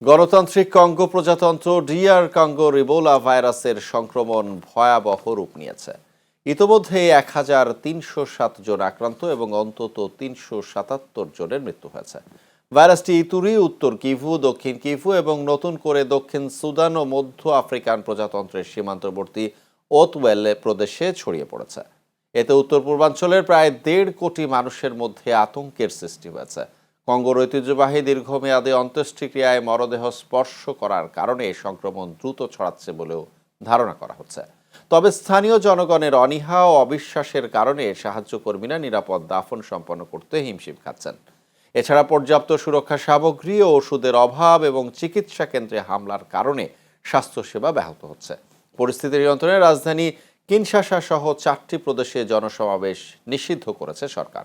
গণতান্ত্রিক কঙ্গো প্রজাতন্ত্র DR Congo Ebola ভাইরাসের সংক্রমণ ভয়াবহ রূপ নিয়েছে। ইতোমধ্যে ১,৩০৭ জন আক্রান্ত এবং অন্তত ৩৭৭ জনের মৃত্যু হয়েছে। ভাইরাসটি ইতুরি, উত্তর কিভু, দক্ষিণ কিভু এবং নতুন করে দক্ষিণ সুদান ও মধ্য আফ্রিকান প্রজাতন্ত্রের সীমান্তবর্তী ওতওয়েল প্রদেশে ছড়িয়ে পড়েছে। এতে উত্তর পূর্বাঞ্চলের প্রায় ১.৫ কোটি মানুষের মধ্যে আতঙ্কের সৃষ্টি হয়েছে। কঙ্গোর ঐতিহ্যবাহী দীর্ঘমেয়াদী অন্ত্যেষ্টিক্রিয়ায় মরদেহ স্পর্শ করার কারণে সংক্রমণ দ্রুত ছড়াচ্ছে বলেও ধারণা করা হচ্ছে। তবে স্থানীয় জনগণের অনীহা ও অবিশ্বাসের কারণে সাহায্যকর্মীরা নিরাপদ দাফন সম্পন্ন করতে হিমশিম খাচ্ছেন। এছাড়া পর্যাপ্ত সুরক্ষা সামগ্রী ও ওষুধের অভাব এবং চিকিৎসা কেন্দ্রে হামলার কারণে স্বাস্থ্যসেবা ব্যাহত হচ্ছে। পরিস্থিতি নিয়ন্ত্রণে রাজধানী কিনশাসা সহ ৪টি প্রদেশে জনসমাবেশ নিষিদ্ধ করেছে সরকার।